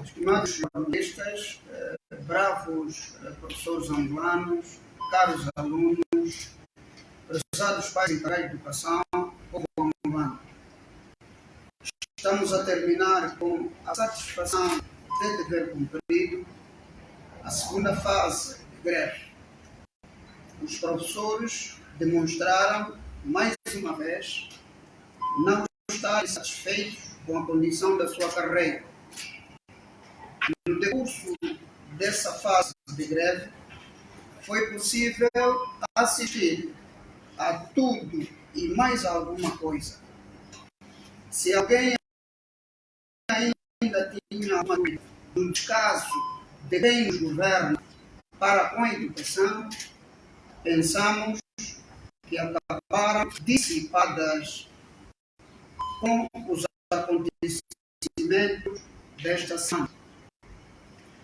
Estimados jornalistas, bravos professores angolanos, caros alunos, prezados pais e pais de educação, povo angolano. Estamos a terminar com a satisfação de dever cumprido a segunda fase de greve. Os professores demonstraram, mais uma vez, não estarem satisfeitos com a condição da sua carreira. No decurso dessa fase de greve, foi possível assistir a tudo e mais alguma coisa. Se alguém ainda tinha uma dúvida do descaso de quem nos governa para com a educação, pensamos que acabaram dissipadas com os acontecimentos desta semana.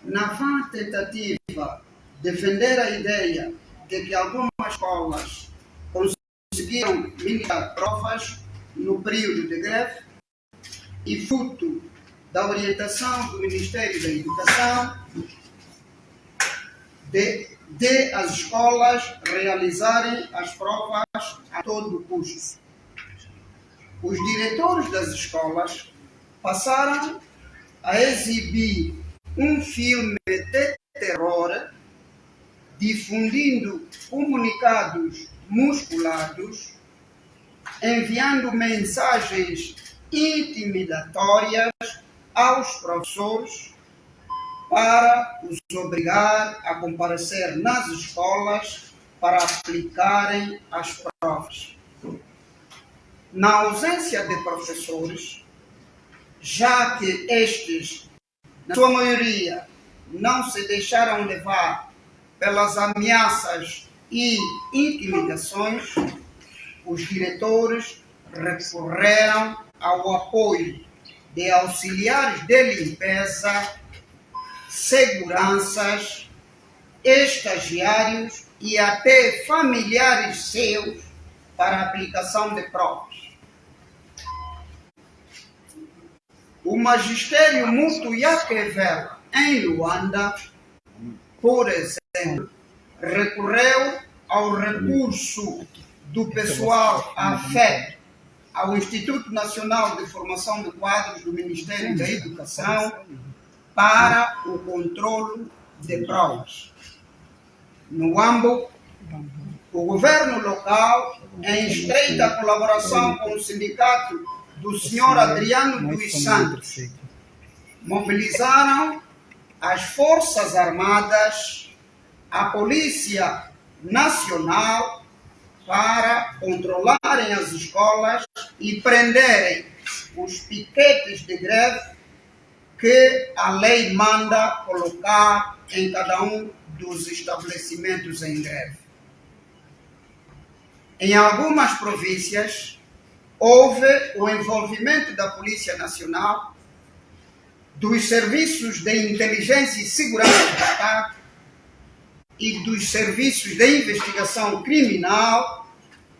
Na vã tentativa de defender a ideia de que algumas escolas conseguiram minimizar provas no período de greve e fruto da orientação do Ministério da Educação de as escolas realizarem as provas a todo custo. Os diretores das escolas passaram a exibir um filme de terror, difundindo comunicados musculados, enviando mensagens intimidatórias aos professores para os obrigar a comparecer nas escolas para aplicarem as provas. Na ausência de professores, já que estes, na sua maioria, não se deixaram levar pelas ameaças e intimidações, os diretores recorreram ao apoio de auxiliares de limpeza, seguranças, estagiários e até familiares seus para a aplicação de provas. O magistério Mutuyaquevela, em Luanda, por exemplo, recorreu ao recurso do pessoal AFEP, ao Instituto Nacional de Formação de Quadros do Ministério da Educação, para o controle de provas. No âmbito, o governo local, em estreita colaboração com o sindicato do Sr. Adriano dos Santos, mobilizaram as Forças Armadas, a Polícia Nacional, para controlarem as escolas e prenderem os piquetes de greve que a lei manda colocar em cada um dos estabelecimentos em greve. Em algumas províncias, houve o envolvimento da Polícia Nacional, dos serviços de inteligência e segurança do Estado e dos serviços de investigação criminal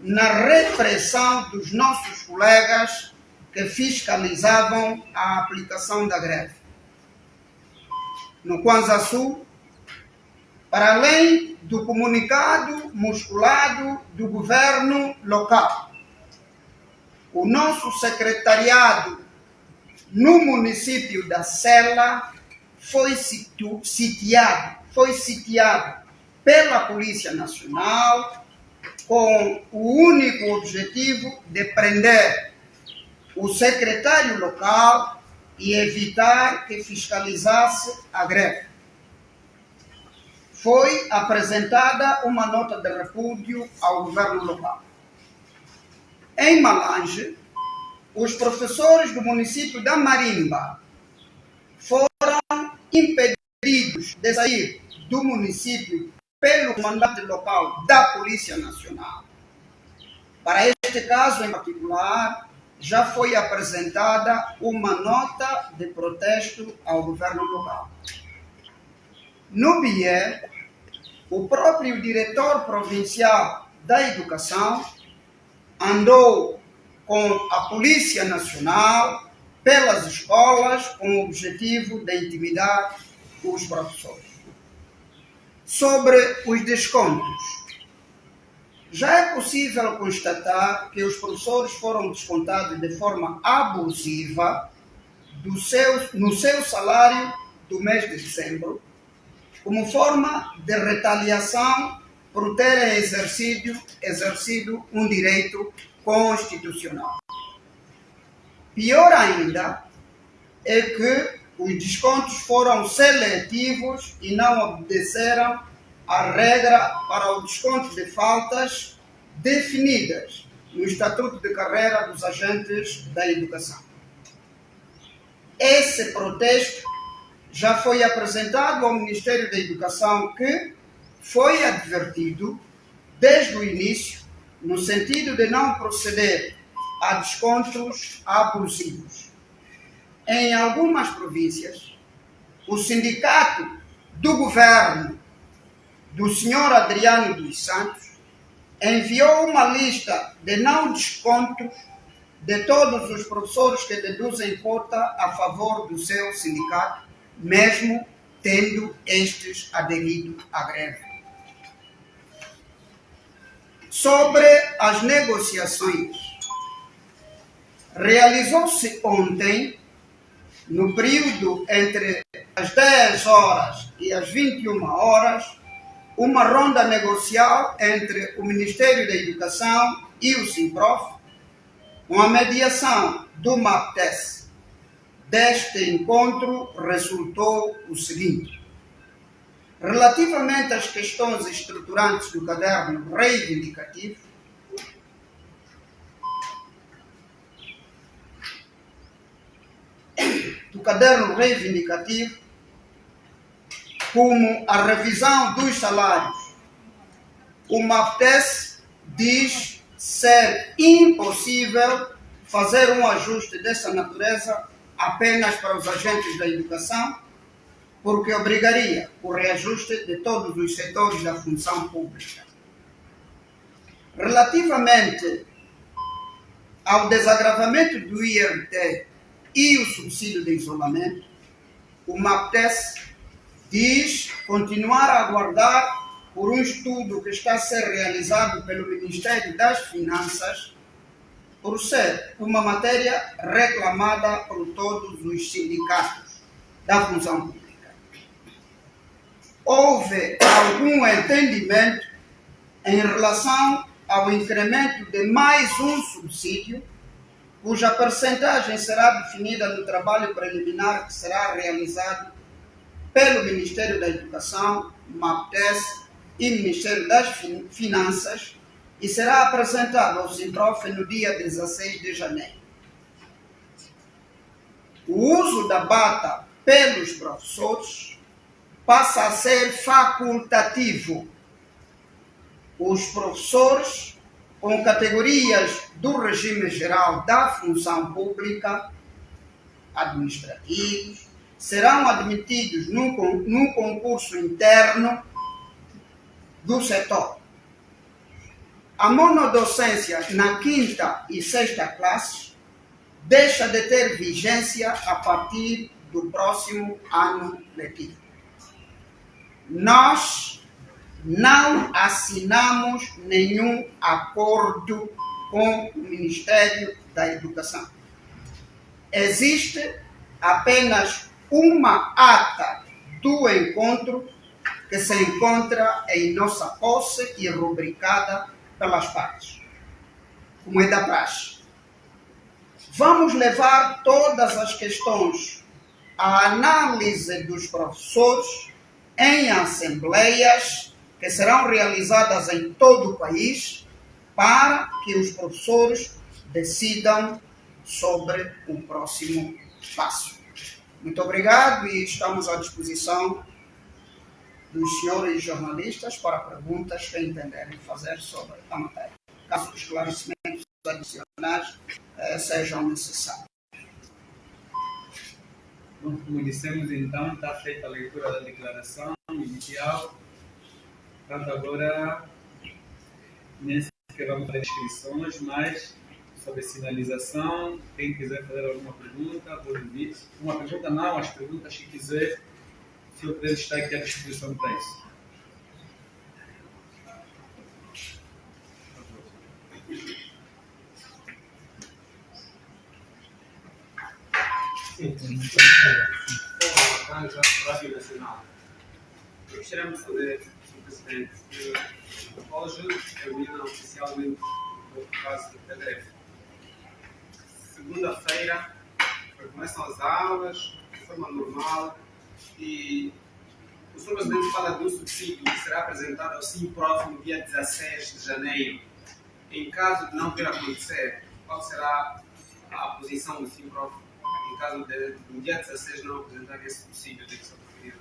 na repressão dos nossos colegas que fiscalizavam a aplicação da greve. No Kwanza Sul, para além do comunicado musculado do governo local, o nosso secretariado no município da Sela foi sitiado pela Polícia Nacional com o único objetivo de prender o secretário local e evitar que fiscalizasse a greve. Foi apresentada uma nota de repúdio ao governo local. Em Malange, os professores do município da Marimba foram impedidos de sair do município pelo comandante local da Polícia Nacional. Para este caso em particular, já foi apresentada uma nota de protesto ao governo local. No Bié, o próprio diretor provincial da Educação andou com a Polícia Nacional, pelas escolas, com o objetivo de intimidar os professores. Sobre os descontos, já é possível constatar que os professores foram descontados de forma abusiva no seu salário do mês de dezembro, como forma de retaliação por terem exercido um direito constitucional. Pior ainda é que os descontos foram seletivos e não obedeceram à regra para o desconto de faltas definidas no Estatuto de Carreira dos Agentes da Educação. Esse protesto já foi apresentado ao Ministério da Educação, que foi advertido desde o início no sentido de não proceder a descontos abusivos. Em algumas províncias, o sindicato do governo do Sr. Adriano dos Santos enviou uma lista de não descontos de todos os professores que deduzem cota a favor do seu sindicato, mesmo tendo estes aderido à greve. Sobre as negociações, realizou-se ontem, no período entre as 10 horas e as 21 horas, uma ronda negocial entre o Ministério da Educação e o SINPROF, com a mediação do MAPTES. Deste encontro resultou o seguinte: relativamente às questões estruturantes do caderno reivindicativo, como a revisão dos salários, o MAPTES diz ser impossível fazer um ajuste dessa natureza apenas para os agentes da educação, porque obrigaria o reajuste de todos os setores da função pública. Relativamente ao desagravamento do IRT e o subsídio de isolamento, o MAPTES diz continuar a aguardar por um estudo que está a ser realizado pelo Ministério das Finanças, por ser uma matéria reclamada por todos os sindicatos da função pública. Houve algum entendimento em relação ao incremento de mais um subsídio, cuja percentagem será definida no trabalho preliminar que será realizado pelo Ministério da Educação, MAPTES e Ministério das Finanças, e será apresentado ao SINPROF no dia 16 de janeiro. O uso da bata pelos professores passa a ser facultativo. Os professores com categorias do regime geral da função pública, administrativos, serão admitidos num concurso interno do setor. A monodocência na quinta e sexta classe deixa de ter vigência a partir do próximo ano letivo. Nós não assinamos nenhum acordo com o Ministério da Educação. Existe apenas uma ata do encontro que se encontra em nossa posse e rubricada pelas partes, como é da praxe. Vamos levar todas as questões à análise dos professores em assembleias que serão realizadas em todo o país para que os professores decidam sobre o próximo passo. Muito obrigado e estamos à disposição dos senhores jornalistas para perguntas que entenderem fazer sobre a matéria, caso esclarecimentos adicionais sejam necessários. Bom, como dissemos então, está feita a leitura da declaração inicial. Portanto, agora nem sequer vamos fazer inscrições, mas sobre sinalização. Quem quiser fazer alguma pergunta, pode vir. Uma pergunta não, as perguntas que quiser, o senhor presidente está aqui à disposição para isso. Rádio Nacional. Gostaríamos de saber, Sr. Presidente, que hoje termina oficialmente o caso da greve. Segunda-feira começam as aulas de forma normal e o Sr. Presidente fala de um subsídio que será apresentado ao Simprof no dia 16 de janeiro. Em caso de não vir a acontecer, qual será a posição do Simprof em caso de no dia 16 não apresentar esse subsídio de que se referir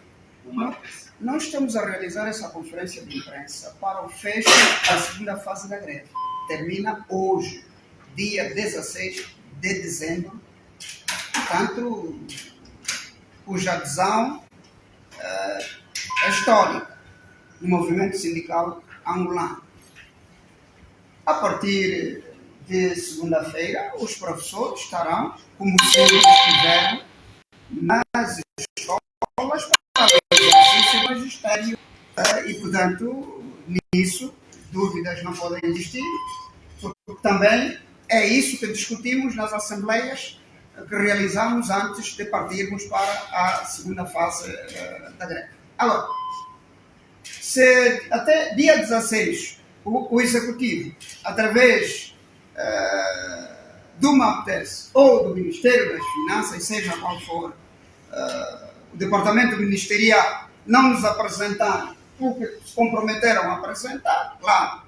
uma vez? Nós estamos a realizar essa conferência de imprensa para o fecho da segunda fase da greve. Termina hoje, dia 16 de dezembro. Portanto, cuja adesão é histórica no movimento sindical angolano. A partir de segunda-feira, os professores estarão, como sempre estiveram, nas escolas para o exercício do magistério. E, portanto, nisso, dúvidas não podem existir, porque também é isso que discutimos nas assembleias que realizamos antes de partirmos para a segunda fase da greve. Agora, se até dia 16 o Executivo, através do MAPTES ou do Ministério das Finanças, seja qual for o departamento ministerial, não nos apresentar o que se comprometeram a apresentar, claro,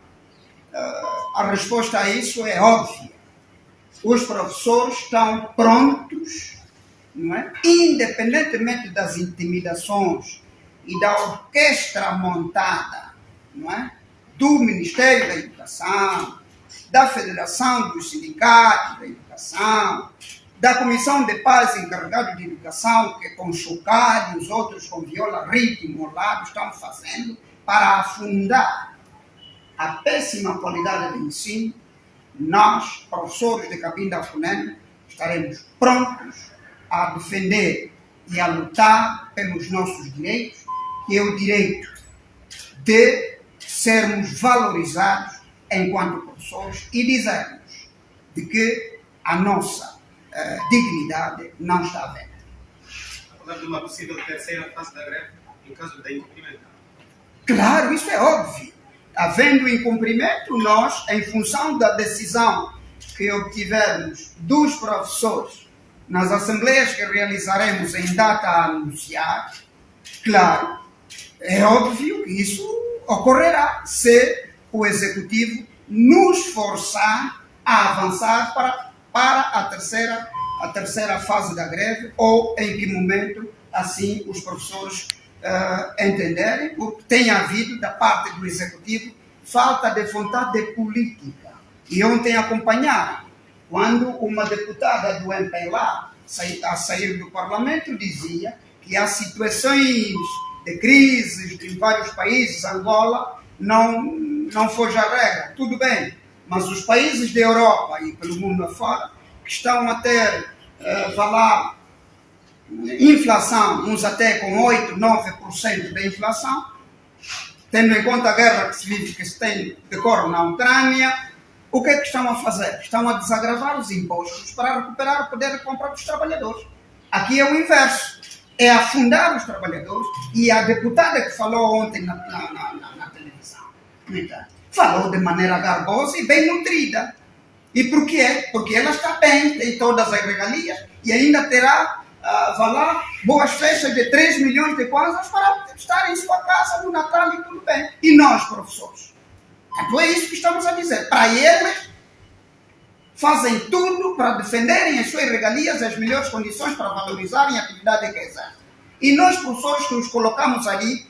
a resposta a isso é óbvia. Os professores estão prontos, não é? Independentemente das intimidações e da orquestra montada, não é? Do Ministério da Educação, da Federação dos Sindicatos da Educação, da Comissão de Paz encarregada de Educação, que com Chocalho e os outros com Viola Rita e Molado estão fazendo para afundar a péssima qualidade do ensino. Nós, professores de Cabinda Funene, estaremos prontos a defender e a lutar pelos nossos direitos, que é o direito de sermos valorizados enquanto professores e dizermos de que a nossa dignidade não está à venda. Falar de uma possível terceira fase da greve em caso de incumprimento. Claro, isso é óbvio. Havendo incumprimento, nós, em função da decisão que obtivermos dos professores nas assembleias que realizaremos em data a anunciar, claro, é óbvio que isso ocorrerá se o Executivo nos forçar a avançar para a terceira fase da greve, ou em que momento assim os professores entenderem, porque tem havido da parte do Executivo falta de vontade política. E ontem acompanharam, quando uma deputada do MPLA, a sair do Parlamento, dizia que as situações de crises em vários países, Angola, não foge a regra. Tudo bem, mas os países da Europa e pelo mundo afora, que estão a ter inflação, uns até com 8%, 9% de inflação, tendo em conta a guerra que se tem decorre na Ucrânia, o que é que estão a fazer? Estão a desagravar os impostos para recuperar o poder de compra dos trabalhadores. Aqui é o inverso, é afundar os trabalhadores, e a deputada que falou ontem na televisão, falou de maneira garbosa e bem nutrida. E por quê? Porque ela está bem, tem todas as regalias e ainda terá boas festas de 3 milhões de kwanzas para estar em sua casa no Natal e tudo bem. E nós, professores? Então é isso que estamos a dizer. Para eles, fazem tudo para defenderem as suas regalias, as melhores condições para valorizarem a atividade que exercem. E nós, professores, que os colocamos ali,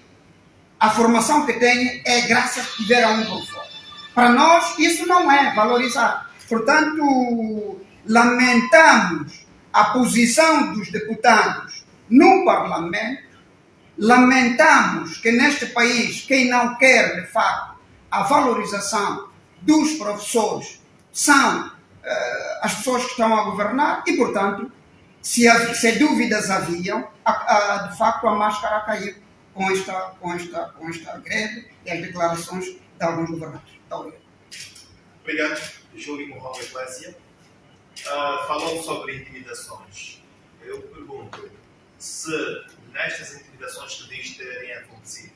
a formação que têm é graças a tiver um professor. Para nós, isso não é valorizar. Portanto, lamentamos a posição dos deputados no Parlamento, lamentamos que neste país, quem não quer, de facto, a valorização dos professores são as pessoas que estão a governar e, portanto, se dúvidas haviam, de facto a máscara caiu com esta greve e as declarações de alguns governantes. Obrigado. Obrigado, Júlio Morrão Eclésia. Falou sobre intimidações. Eu pergunto se nestas intimidações que diz terem acontecido,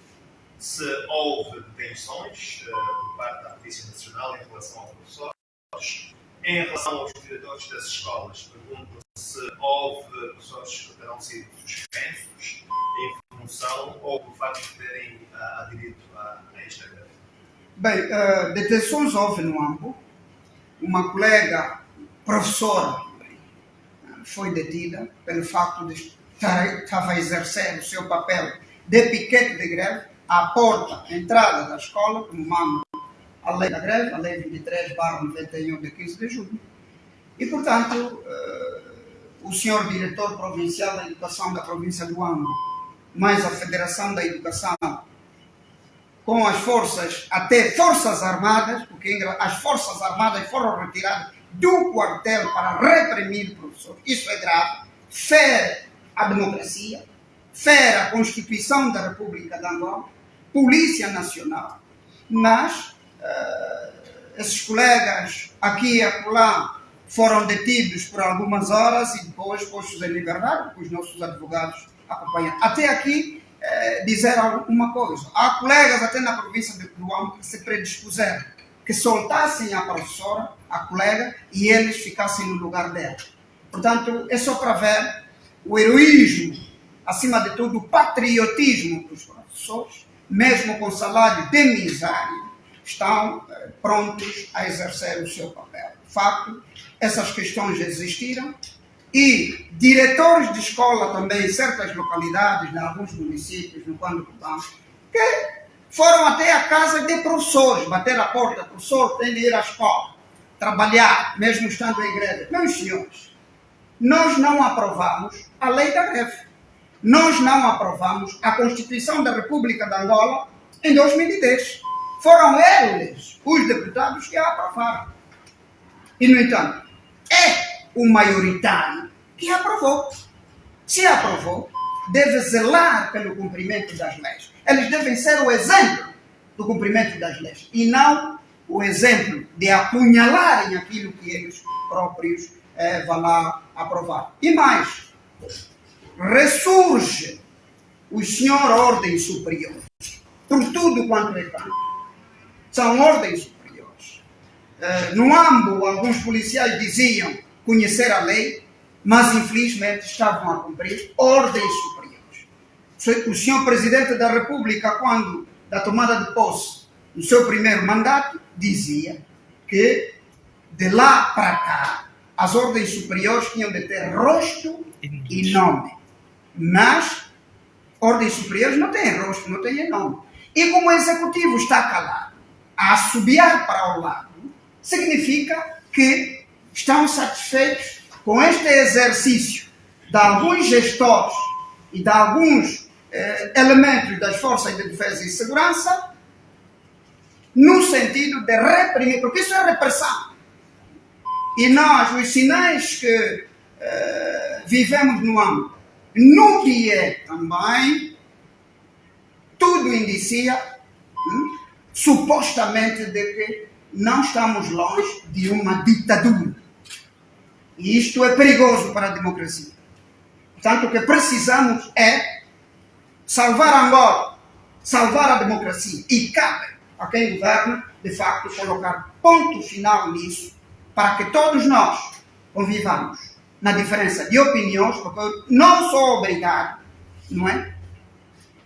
se houve detenções por parte da Polícia Nacional em relação a professores, em relação aos diretores das escolas. Pergunto se houve professores que terão sido suspensos em função ou por facto de terem aderido a esta greve. Bem, detenções houve no AMBO. Uma colega professora foi detida pelo facto de estava a exercer o seu papel de piquete de greve à porta, entrada da escola, como manda a lei da greve, a lei 23/91 de 15 de julho. E, portanto, o senhor diretor provincial da Educação da província do AMBO, mais a Federação da Educação, com as forças, até Forças Armadas, porque as Forças Armadas foram retiradas do quartel para reprimir professores. Isso é grave, fere a democracia, fere a Constituição da República de Angola, Polícia Nacional, mas esses colegas aqui e acolá foram detidos por algumas horas e depois postos em liberdade, porque os nossos advogados acompanham. Até aqui, dizer uma coisa. Há colegas até na província do AMBO que se predispuseram que soltassem a professora, a colega, e eles ficassem no lugar dela. Portanto, é só para ver o heroísmo, acima de tudo, o patriotismo dos professores, mesmo com salário de miséria, estão prontos a exercer o seu papel. De facto, essas questões existiram e diretores de escola também em certas localidades, em alguns municípios, no Quando Cubano, que foram até a casa de professores, bater a porta, professor tem de ir à escola, trabalhar, mesmo estando em greve. Meus senhores, nós não aprovamos a lei da greve. Nós não aprovamos a Constituição da República de Angola em 2010. Foram eles, os deputados, que a aprovaram. E, no entanto, é o maioritário que aprovou. Se aprovou, deve zelar pelo cumprimento das leis. Eles devem ser o exemplo do cumprimento das leis e não o exemplo de apunhalarem aquilo que eles próprios vão lá aprovar. E mais, ressurge o senhor ordem superior por tudo quanto é tanto. São ordens superiores. No AMBO, alguns policiais diziam conhecer a lei, mas infelizmente estavam a cumprir ordens superiores. O senhor Presidente da República, quando da tomada de posse do seu primeiro mandato, dizia que de lá para cá as ordens superiores tinham de ter rosto e nome. Mas ordens superiores não têm rosto, não têm nome. E como o Executivo está calado, a assobiar para o lado, significa que estão satisfeitos com este exercício de alguns gestores e de alguns elementos das forças de defesa e segurança, no sentido de reprimir, porque isso é repressão. E nós, os sinais que vivemos no AMBO, no que é também, tudo indicia, supostamente, de que não estamos longe de uma ditadura. E isto é perigoso para a democracia. Portanto, o que precisamos é salvar Angola, salvar a democracia. E cabe a quem governa, de facto, colocar ponto final nisso, para que todos nós convivamos na diferença de opiniões, porque eu não sou obrigado, não é,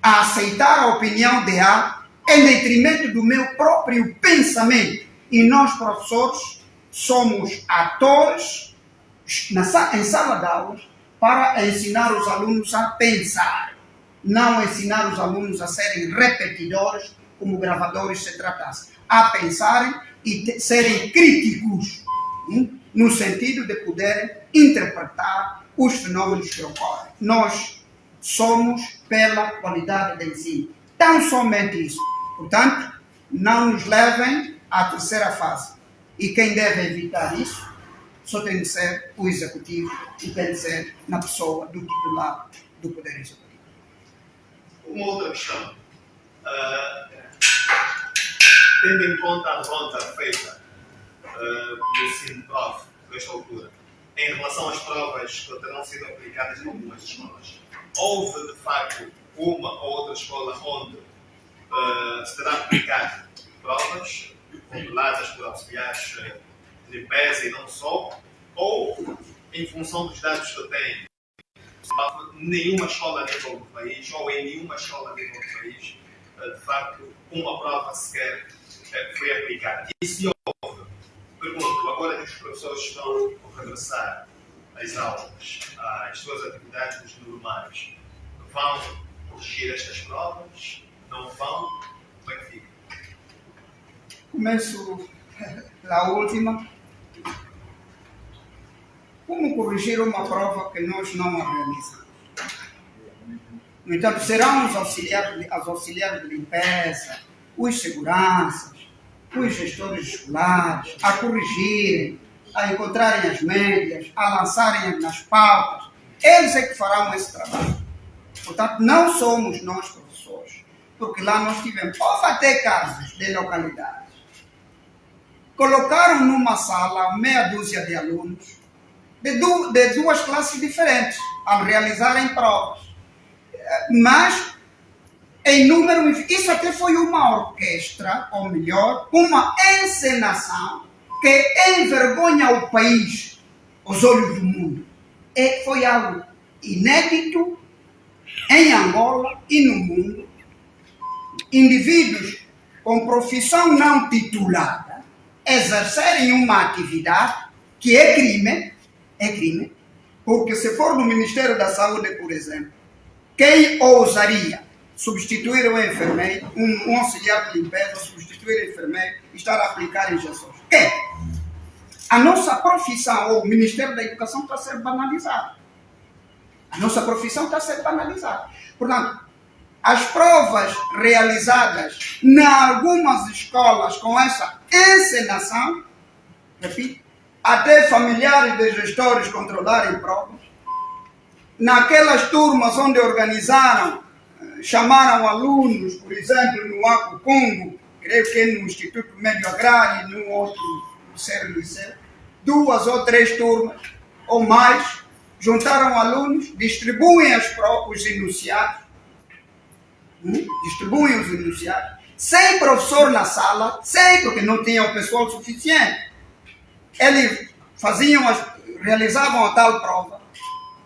a aceitar a opinião de A em detrimento do meu próprio pensamento. E nós, professores, somos atores em sala de aulas para ensinar os alunos a pensar, não ensinar os alunos a serem repetidores, como gravadores se tratasse, a pensarem e serem críticos, no sentido de poderem interpretar os fenômenos que ocorrem. Nós somos pela qualidade de ensino. Tão somente isso. Portanto, não nos levem à terceira fase. E quem deve evitar isso só tem de ser o executivo e tem de ser na pessoa do titular do Poder Executivo. Uma outra questão. Tendo em conta a derrota feita pelo Sinprof, nesta altura, em relação às provas que terão sido aplicadas em algumas escolas, houve, de facto, uma ou outra escola onde se terá aplicado provas controladas por auxiliares de limpeza e não só, ou, em função dos dados que eu tenho, nenhuma escola a nível do país, ou em nenhuma escola a nível do país, de facto, uma prova sequer foi aplicada. E se houve, pergunto, agora que os professores estão a regressar às aulas, às suas atividades normais, vão corrigir estas provas? Não vão? Como é que fica? Começo pela última. Como corrigir uma prova que nós não realizamos? No entanto, serão os auxiliares de limpeza, os seguranças, os gestores escolares a corrigirem, a encontrarem as médias, a lançarem nas pautas. Eles é que farão esse trabalho. Portanto, não somos nós professores, porque lá nós tivemos, houve até casos de localidades, colocaram numa sala meia dúzia de alunos de duas classes diferentes ao realizarem provas. Mas, em número, isso até foi uma orquestra, ou melhor, uma encenação que envergonha o país aos olhos do mundo. Foi algo inédito em Angola e no mundo. Indivíduos com profissão não titulada exercerem uma atividade que é crime, porque se for no Ministério da Saúde, por exemplo, quem ousaria substituir o enfermeiro, um auxiliar de limpeza, substituir o enfermeiro e estar a aplicar injeções? Quem? A nossa profissão, ou o Ministério da Educação, está a ser banalizado. A nossa profissão está a ser banalizada. Portanto, as provas realizadas em algumas escolas com essa encenação, repito, até familiares de gestores controlarem provas, naquelas turmas onde organizaram, chamaram alunos, por exemplo, no Acucungo, creio que no Instituto Médio Agrário e no outro liceu, 2 ou 3 turmas ou mais, juntaram alunos, distribuem os enunciados, sem professor na sala, sem, porque não tinham pessoal suficiente. Eles realizavam a tal prova,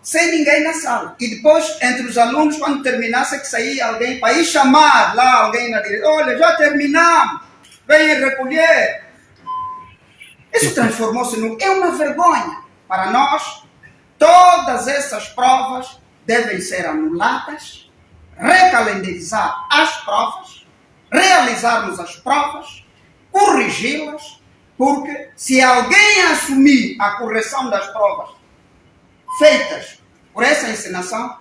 sem ninguém na sala. E depois, entre os alunos, quando terminasse, que saía alguém para ir chamar lá alguém na direção. Olha, já terminamos, venham recolher. Isso transformou-se é uma vergonha para nós. Todas essas provas devem ser anuladas, recalendarizar as provas, realizarmos as provas, corrigi-las, porque se alguém assumir a correção das provas feitas por essa encenação,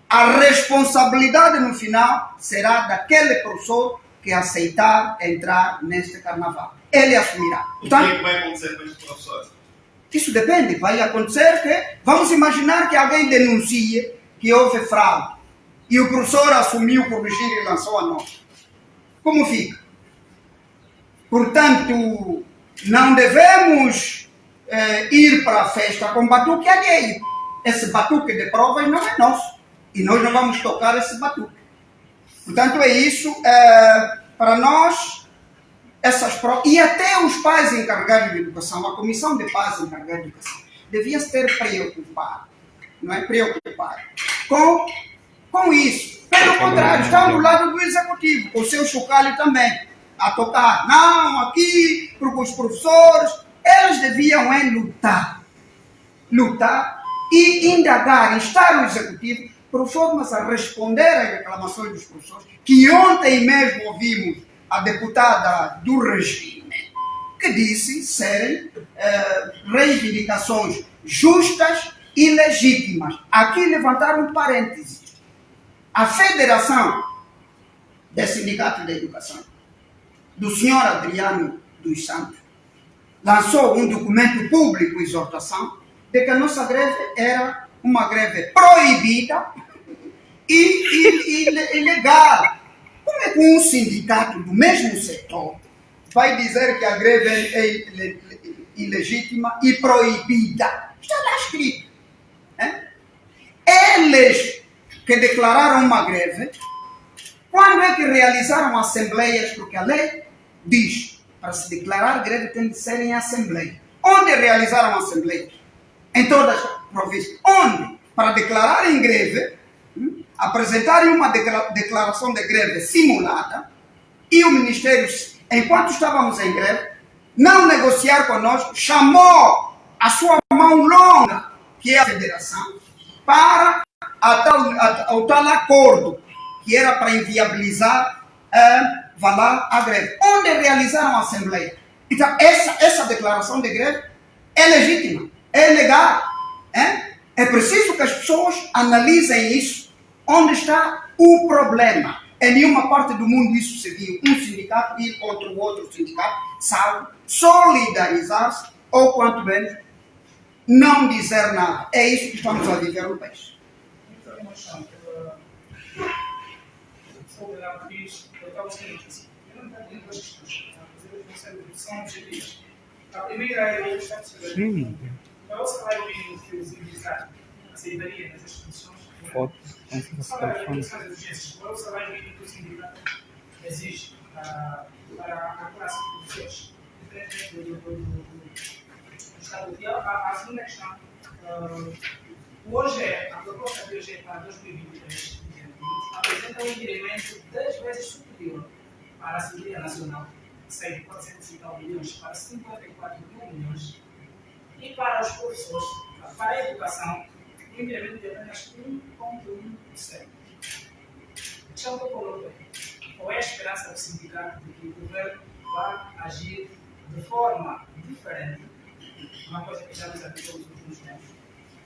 a responsabilidade no final será daquele professor que aceitar entrar neste carnaval. Ele assumirá. Portanto, o que vai acontecer com os professores? Isso depende. Vai acontecer que, vamos imaginar que alguém denuncie que houve fraude e o professor assumiu corrigir e lançou a nota. Como fica? Portanto, não devemos ir para a festa com batuque alheio. Esse batuque de provas não é nosso. E nós não vamos tocar esse batuque. Portanto, é isso. Para nós, essas provas, e até os pais encarregados de educação, a comissão de pais encarregada de educação, devia se ter preocupado, não é? Preocupado com isso. Pelo contrário, estão do lado do executivo, o seu chocalho também, a tocar. Não, aqui, porque os professores, eles deviam lutar e indagar, estar no executivo, por formas a responder às reclamações dos professores, que ontem mesmo ouvimos a deputada do regime, que disse serem reivindicações justas e legítimas. Aqui levantaram parênteses. A Federação dos Sindicatos da Educação, do senhor Adriano dos Santos, lançou um documento público, exortação, de que a nossa greve era uma greve proibida e ilegal. Como é que um sindicato do mesmo setor vai dizer que a greve é ilegítima e proibida? Está lá escrito. Eles que declararam uma greve, quando é que realizaram assembleias? Porque a lei diz, para se declarar greve tem de ser em assembleia. Onde realizaram assembleias? Em todas as províncias. Onde? Para declarar em greve, apresentarem uma declaração de greve simulada e o Ministério, enquanto estávamos em greve, não negociar conosco, chamou a sua mão longa, que é a federação, para o tal acordo, que era para inviabilizar a greve. Onde realizaram a assembleia? Então, essa declaração de greve é legítima, é legal. É preciso que as pessoas analisem isso. Onde está o problema? Em nenhuma parte do mundo isso se viu. Um sindicato ir contra o outro sindicato, salvo solidarizar-se, ou quanto menos, não dizer nada. É isso que estamos a viver no país. Sobre a fiz, eu estava seguinte assim. Eu não tenho duas questões. São objetivas. A primeira é o Estado de Cidadania. Para você vai vir que os indivíduos cidadania nessas condições. Só para as urgências. Para você vai vir que o sindicato exige para a classe de professores, diferente do Estado. E a segunda questão, hoje a proposta de hoje é para 2023. Apresenta um incremento 10 vezes superior para a Assembleia Nacional, que sai de 450 milhões para 54 milhões, e para os professores, para a educação, um incremento de apenas 1,1%. Então, eu coloco qual é a esperança do sindicato de que o governo vá agir de forma diferente, uma coisa que já nos habituou nos últimos tempos,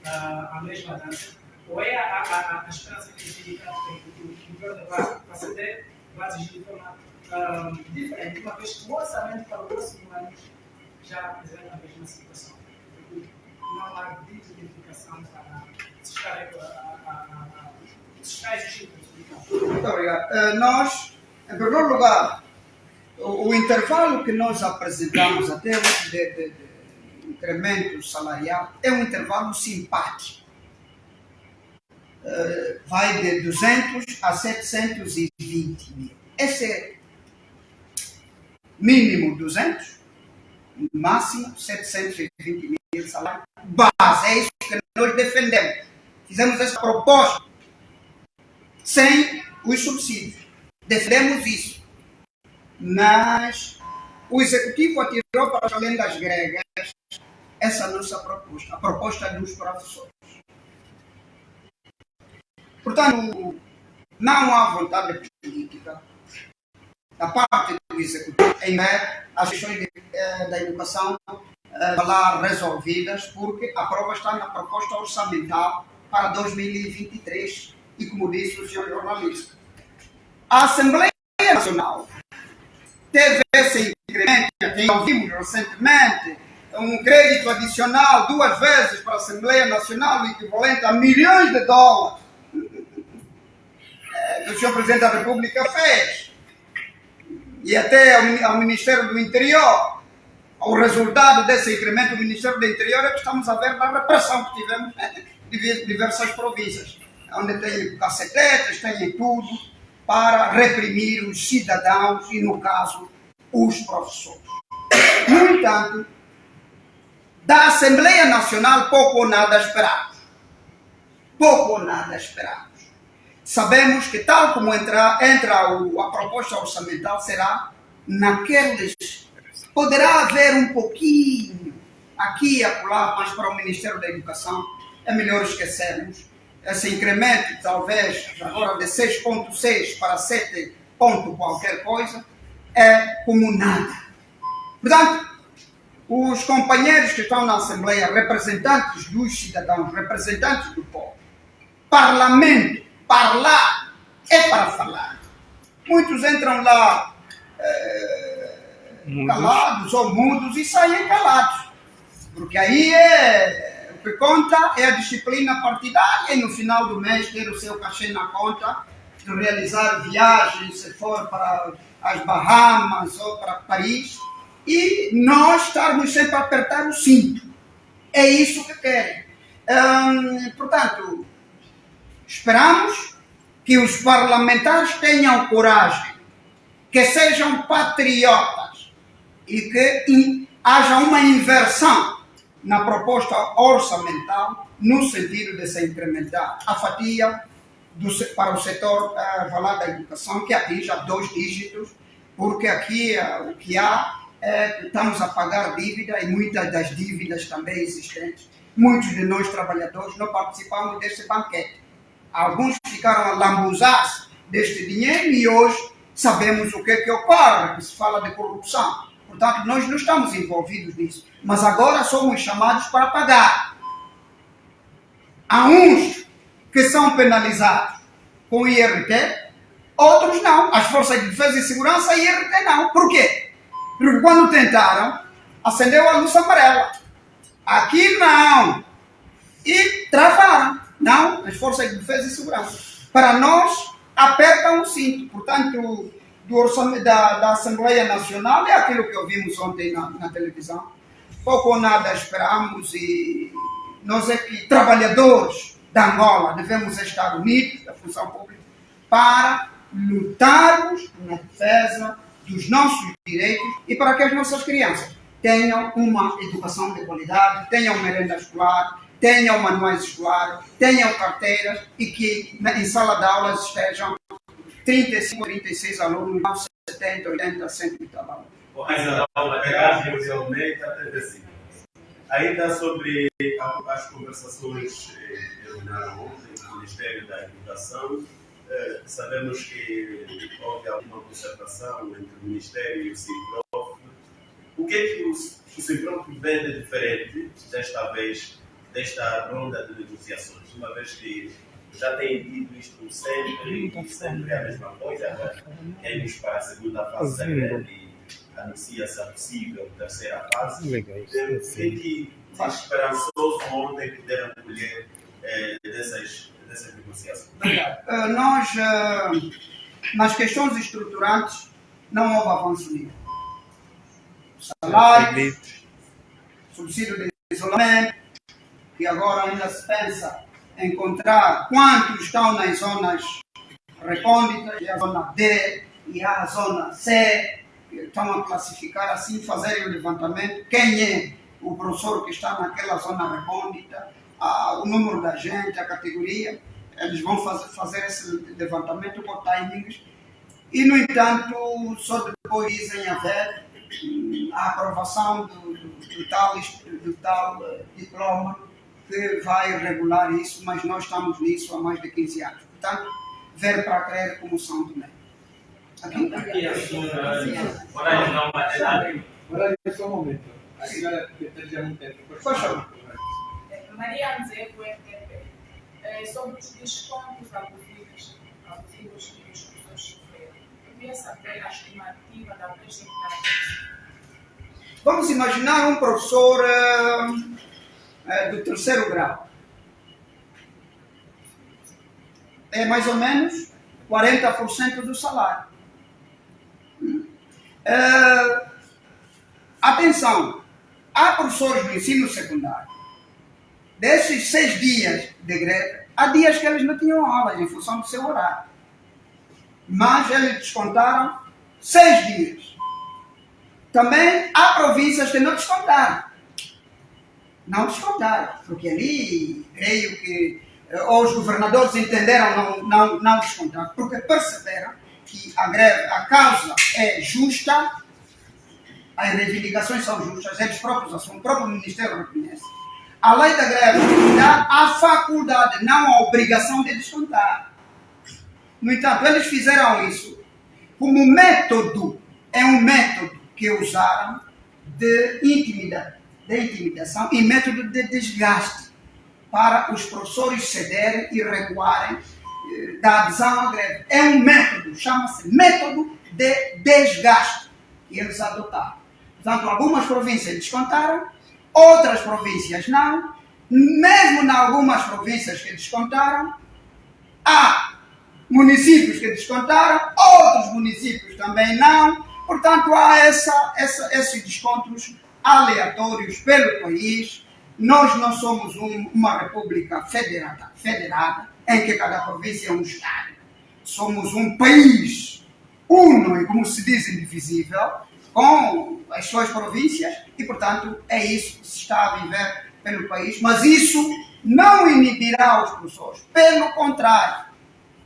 a mesma dança. Ou é a esperança que o sindicato tem que o governo vai ceder, vai exigir de forma diferente, uma vez que o orçamento para o próximo ano já apresenta a mesma situação. Não há identificação para se está exigido do sindicato. Muito obrigado. Nós, em primeiro lugar, o intervalo que nós apresentamos até de incremento salarial é um intervalo simpático. Vai de 200 a 720 mil. Esse é mínimo 200, máximo 720 mil salário base. É isso que nós defendemos. Fizemos essa proposta sem os subsídios. Defendemos isso. Mas o Executivo atirou para além das gregas essa nossa proposta, a proposta dos professores. Portanto, não há vontade política da parte do Executivo em ver as questões da educação lá resolvidas, porque a prova está na proposta orçamental para 2023 e, como disse o senhor jornalista, a Assembleia Nacional teve esse incremento, que ouvimos recentemente, um crédito adicional 2 vezes para a Assembleia Nacional, equivalente a milhões de dólares, que o senhor Presidente da República fez, e até ao Ministério do Interior. O resultado desse incremento do Ministério do Interior é que estamos a ver na repressão que tivemos de diversas províncias, onde tem cacetetes, tem tudo, para reprimir os cidadãos e, no caso, os professores. No entanto, da Assembleia Nacional pouco ou nada esperamos. Pouco ou nada esperamos. Sabemos que, tal como entra a proposta orçamental, será naqueles... Poderá haver um pouquinho aqui e acolá, mas para o Ministério da Educação é melhor esquecermos. Esse incremento, talvez, agora de 6,6 para 7 ponto qualquer coisa, é como nada. Portanto, os companheiros que estão na Assembleia, representantes dos cidadãos, representantes do povo, parlamento, falar é para falar. Muitos entram lá calados ou mudos e saem calados. Porque aí o que conta é a disciplina partidária e no final do mês ter o seu cachê na conta, realizar viagens, se for para as Bahamas ou para Paris, e nós estarmos sempre a apertar o cinto. É isso que querem. Portanto, esperamos que os parlamentares tenham coragem, que sejam patriotas e que haja uma inversão na proposta orçamental no sentido de se incrementar a fatia para o setor da educação, que atinja 2 dígitos, porque aqui o que há estamos a pagar dívida e muitas das dívidas também existentes. Muitos de nós trabalhadores não participamos deste banquete. Alguns ficaram a lambuzar-se deste dinheiro e hoje sabemos o que é que ocorre, que se fala de corrupção. Portanto, nós não estamos envolvidos nisso. Mas agora somos chamados para pagar. Há uns que são penalizados com IRT, outros não. As forças de defesa e segurança, IRT não. Por quê? Porque quando tentaram, acendeu a luz amarela. Aqui não. E travaram. Não, as forças de defesa e segurança. Para nós, apertam o cinto. Portanto, do orçamento da Assembleia Nacional, é aquilo que ouvimos ontem na televisão. Pouco ou nada esperamos e nós trabalhadores da Angola, devemos estar unidos, da função pública, para lutarmos na defesa dos nossos direitos e para que as nossas crianças tenham uma educação de qualidade, tenham merenda escolar, tenham manuais escolares, tenham carteiras e que em sala de aulas estejam 35, 36 alunos, não 70, 80, 100 e tal alunos. Ainda sobre as conversações que terminaram ontem com o Ministério da Educação, sabemos que houve alguma concertação entre o Ministério e o SIMPROF. O que é que o SIMPROF vê de diferente desta vez, desta ronda de negociações? Uma vez que já tem dito isto sempre e sempre é a mesma coisa, agora queremos para a segunda fase da greve e anuncia-se a possível terceira fase. O que é esperançoso ontem puderam colher dessas negociações? Nós, nas questões estruturantes, não houve avanço nenhum. Salários, subsídio de isolamento, que agora ainda se pensa encontrar quantos estão nas zonas recônditas, e a zona D e a zona C, estão a classificar assim, fazerem o levantamento, quem é o professor que está naquela zona recôndita, o número da gente, a categoria, eles vão fazer esse levantamento com timings e, no entanto, só depois dizem haver a aprovação do tal diploma que vai regular isso, mas nós estamos nisso há mais de 15 anos. Portanto, ver para crer como São Tomé. Aqui? Agora é só um momento. A senhora já não tem. Maria Anzé, do FTP, sobre os descontos abusivos que os professores sofreram. Eu queria saber a estimativa da percentagem. Vamos imaginar um professor do 3º grau. É mais ou menos 40% do salário. Atenção, há professores do ensino secundário. Desses 6 dias de greve, há dias que eles não tinham aulas em função do seu horário. Mas eles descontaram 6 dias. Também há províncias que não descontaram. Não descontaram, porque ali, creio que os governadores entenderam não descontar, porque perceberam que a greve, a causa é justa, as reivindicações são justas, eles próprios, o próprio Ministério reconhece. A lei da greve dá a faculdade, não a obrigação de descontar. No entanto, eles fizeram isso como método, é um método que usaram de intimidação e método de desgaste para os professores cederem e recuarem da adesão à greve. É um método, chama-se método de desgaste. e eles adotaram. Portanto, algumas províncias descontaram, outras províncias não. Mesmo em algumas províncias que descontaram, há municípios que descontaram, outros municípios também não. Portanto, há esses descontos aleatórios pelo país. Nós não somos uma república federada, em que cada província é um estado. Somos um país uno e, como se diz, indivisível, com as suas províncias, e, portanto, é isso que se está a viver pelo país. Mas isso não inibirá os professores. Pelo contrário,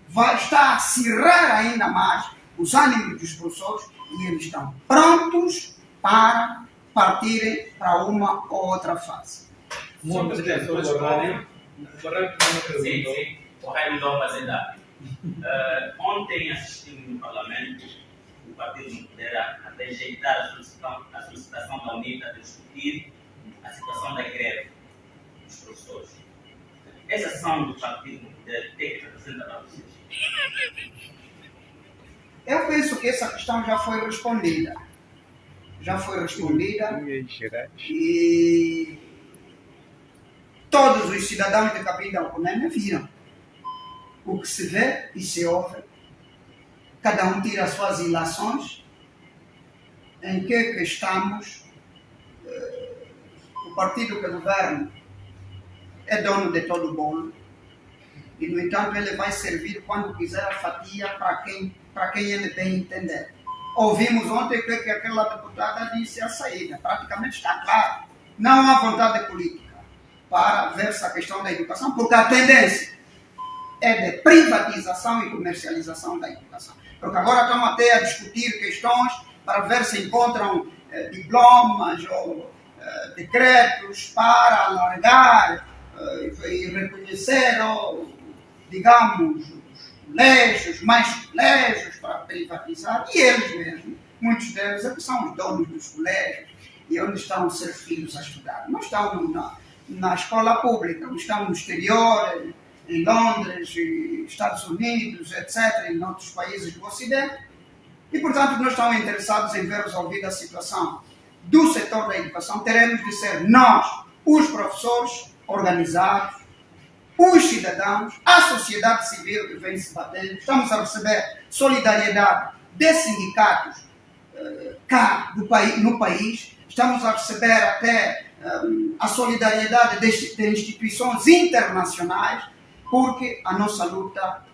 vai estar a acirrar ainda mais os ânimos dos professores, e eles estão prontos para partirem para uma ou outra fase. Senhor Presidente, sobre o Barranco tem uma pergunta. Sim. O Raimundo Fazenda. Ontem assistimos no Parlamento o Partido no Poder a rejeitar a solicitação da UNITA de discutir a situação da greve dos professores. Essa ação do Partido no Poder tem que representar para vocês? Eu penso que essa questão já foi respondida. E todos os cidadãos de Cabinda Alcunene viram o que se vê e se ouve. Cada um tira as suas ilações. Em que estamos? O partido que governa é dono de todo o bolo. E, no entanto, ele vai servir quando quiser a fatia para quem ele bem entender. Ouvimos ontem que aquela deputada disse a saída. Praticamente está claro. Não há vontade política para ver essa questão da educação, porque a tendência é de privatização e comercialização da educação. Porque agora estão até a discutir questões para ver se encontram diplomas ou decretos para alargar e reconhecer, digamos, os colégios, mais colégios para privatizar, e eles mesmos, muitos deles é que são os donos dos colégios, e onde estão os seus filhos a estudar. Não estão na escola pública, não estão no exterior, em Londres, Estados Unidos, etc., em outros países do Ocidente, e, portanto, não estão interessados em ver resolvida a situação do setor da educação. Teremos de ser nós, os professores organizados, os cidadãos, a sociedade civil que vem se batendo. Estamos a receber solidariedade de sindicatos cá no país, estamos a receber até a solidariedade de instituições internacionais, porque a nossa luta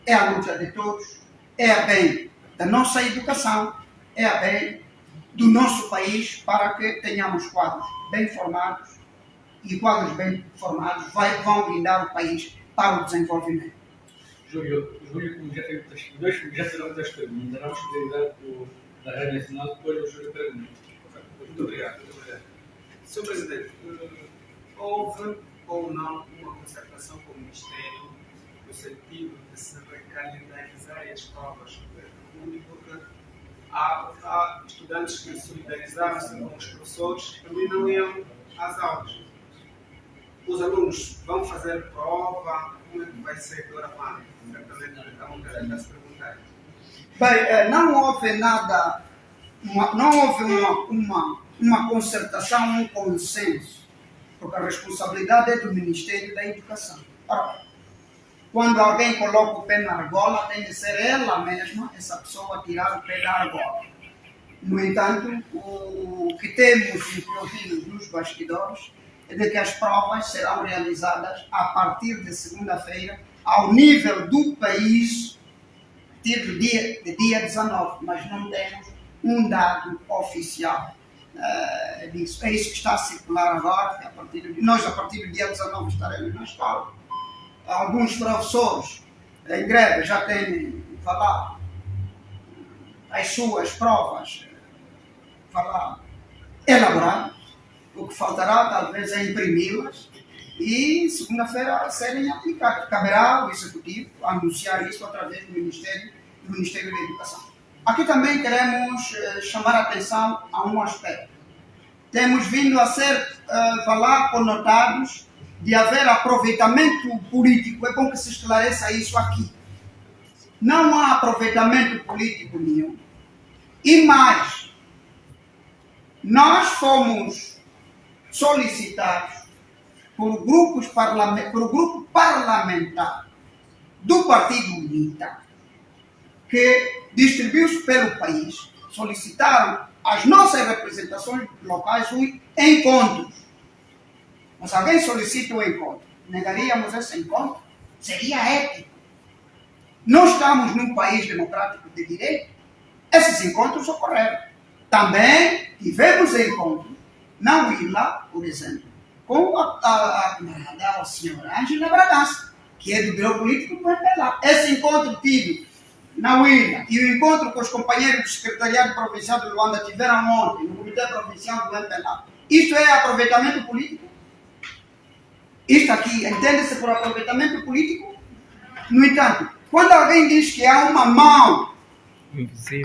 é a luta de todos, é a bem da nossa educação, é a bem do nosso país, para que tenhamos quadros bem formados, e quadros bem formados vão blindar o país para o desenvolvimento. Júlio, como já fizeram muitas perguntas, vamos utilizar da Rádio Nacional, depois o Júlio pergunta. Muito obrigado. Sr. Presidente, houve ou não uma concertação com o Ministério no sentido de se recalendarizar as provas porque há estudantes que solidarizaram-se com os professores que também não iam às aulas. Os alunos vão fazer prova, como é que vai ser agora lá? Certamente há muita gente a se perguntar. Bem, não houve nada, não houve uma concertação, um consenso, porque a responsabilidade é do Ministério da Educação. Ora, quando alguém coloca o pé na argola, tem de ser ela mesma, essa pessoa, a tirar o pé da argola. No entanto, o que temos e que ouvimos nos bastidores é de que as provas serão realizadas a partir de segunda-feira, ao nível do país, de dia 19, mas não temos um dado oficial disso. É isso que está a circular agora, que nós a partir do dia 19 estaremos na escola. Alguns professores em greve já têm falado as suas provas elaboradas. O que faltará talvez é imprimi-las e segunda-feira serem aplicadas. Caberá ao Executivo anunciar isso através do Ministério da Educação. Aqui também queremos chamar a atenção a um aspecto. Temos vindo a ser conotados de haver aproveitamento político. É bom que se esclareça isso aqui. Não há aproveitamento político nenhum. E mais, nós fomos solicitados por o grupo parlamentar do Partido UNITA, que distribuiu-se pelo país, solicitaram às nossas representações locais encontros. Mas alguém solicita um encontro, negaríamos esse encontro? Seria ético. Nós estamos num país democrático de direito. Esses encontros ocorreram. Também tivemos encontros na Huila, por exemplo, com a senhora Ângela Bragança, que é do Bureau Político do MPLA. Esse encontro tive na Huila e o encontro com os companheiros do Secretariado Provincial de Luanda tiveram ontem no Comitê Provincial do MPLA. Isto é aproveitamento político? Isto aqui entende-se por aproveitamento político? No entanto, quando alguém diz que há uma mão,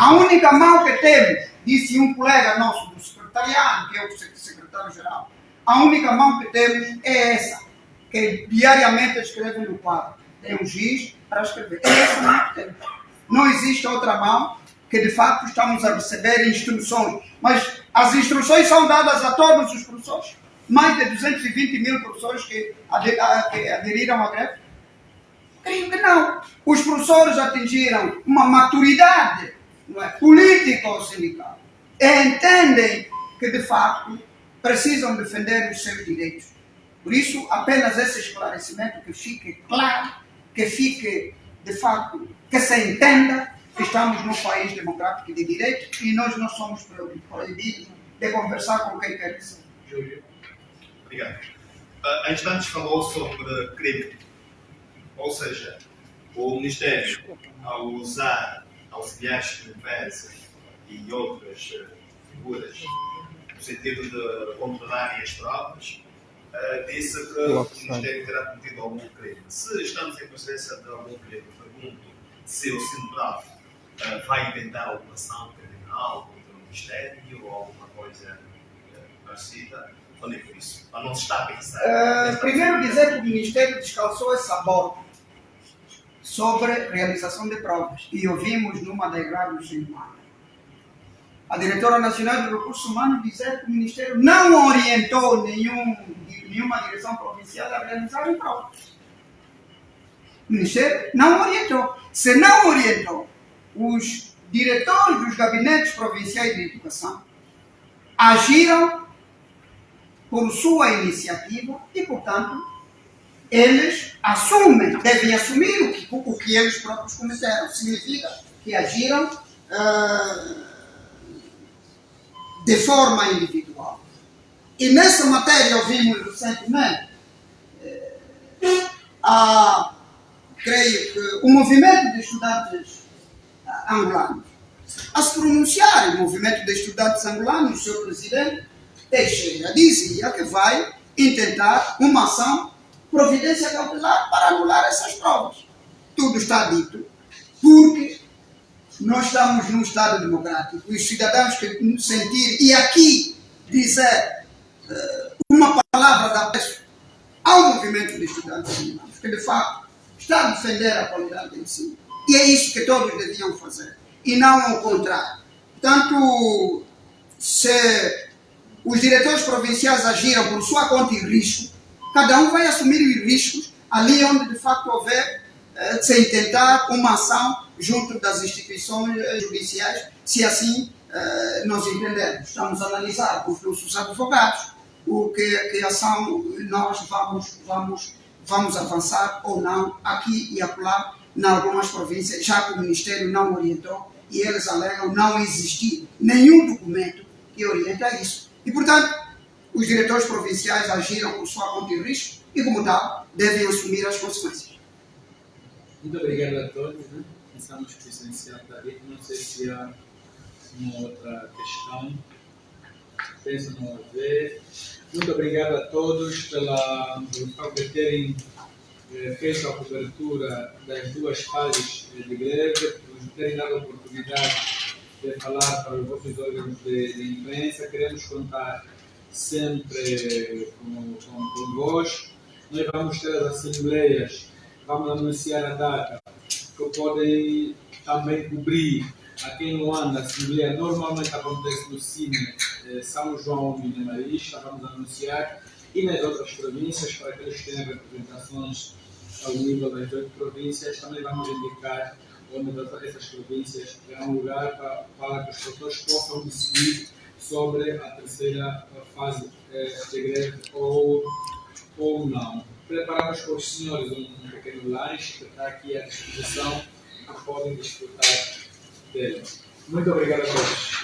a única mão que temos, disse um colega nosso do secretariado, que é o secretário-geral, a única mão que temos é essa, que diariamente escreve no quadro. Tem um giz para escrever. É essa mão que temos. Não existe outra mão que de facto estamos a receber instruções. Mas as instruções são dadas a todos os professores. Mais de 220 mil professores que aderiram à greve. Creio que não. Os professores atingiram uma maturidade, não é, política ou sindical. E entendem que, de facto, precisam defender os seus direitos. Por isso, apenas esse esclarecimento, que fique claro, que fique, de facto, que se entenda que estamos num país democrático de direito e nós não somos proibidos de conversar com quem quer que seja. Obrigado. Antes falou sobre crime. Ou seja, o Ministério, ao usar auxiliares de defesa e outras figuras no sentido de controlarem as provas, disse que o Ministério terá cometido algum crime. Se estamos em presença de algum crime, pergunto se o SINPRAV vai inventar alguma ação criminal contra o Ministério ou alguma coisa parecida. Olha por isso, para não se estar a pensar. Primeiro dizer que o Ministério descalçou essa bola sobre realização de provas. E ouvimos numa das rádios em Mara a Diretora Nacional de Recursos Humanos dizer que o Ministério não orientou nenhuma direção provincial a realizar provas. O Ministério não orientou. Se não orientou, os diretores dos gabinetes provinciais de educação agiram por sua iniciativa e, portanto, eles devem assumir o que eles próprios cometeram. Significa que agiram de forma individual. E nessa matéria ouvimos recentemente, creio que o movimento de estudantes angolanos a se pronunciar. O movimento de estudantes angolanos, o seu presidente Teixeira dizia que vai intentar uma ação, providência cautelar para anular essas provas. Tudo está dito, porque nós estamos num Estado democrático. Os cidadãos que sentirem, e aqui dizer uma palavra da pessoa ao movimento de estudantes angolanos, que de facto está a defender a qualidade do ensino. E é isso que todos deviam fazer, e não ao contrário. Portanto, se os diretores provinciais agiram por sua conta e risco, cada um vai assumir os riscos ali onde de facto houver se intentar uma ação junto das instituições judiciais, se assim nós entendermos. Estamos a analisar com os nossos advogados que ação nós vamos avançar ou não aqui e acolá em algumas províncias, já que o Ministério não orientou e eles alegam não existir nenhum documento que orienta isso. E, portanto, os diretores provinciais agiram por sua conta e risco e, como tal, devem assumir as consequências. Muito obrigado a todos. Pensamos que o essencial está dito. Não sei se há uma outra questão. Penso não haver. Muito obrigado a todos pelo facto de terem feito a cobertura das duas fases de greve, por terem dado a oportunidade de falar para os vossos órgãos de imprensa. Queremos contar sempre convosco. Nós vamos ter as assembleias, vamos anunciar a data, que podem também cobrir aqui em Luanda. A assembleia normalmente acontece no Cine São João e Minas Maria, vamos anunciar, e nas outras províncias, para que eles tenham representações ao nível das 8 províncias, também vamos indicar onde essas províncias terão lugar para que os produtores possam decidir sobre a terceira fase da igreja ou não. Preparamos para os senhores um pequeno lanche que está aqui à disposição e podem desfrutar dele. Muito obrigado a todos.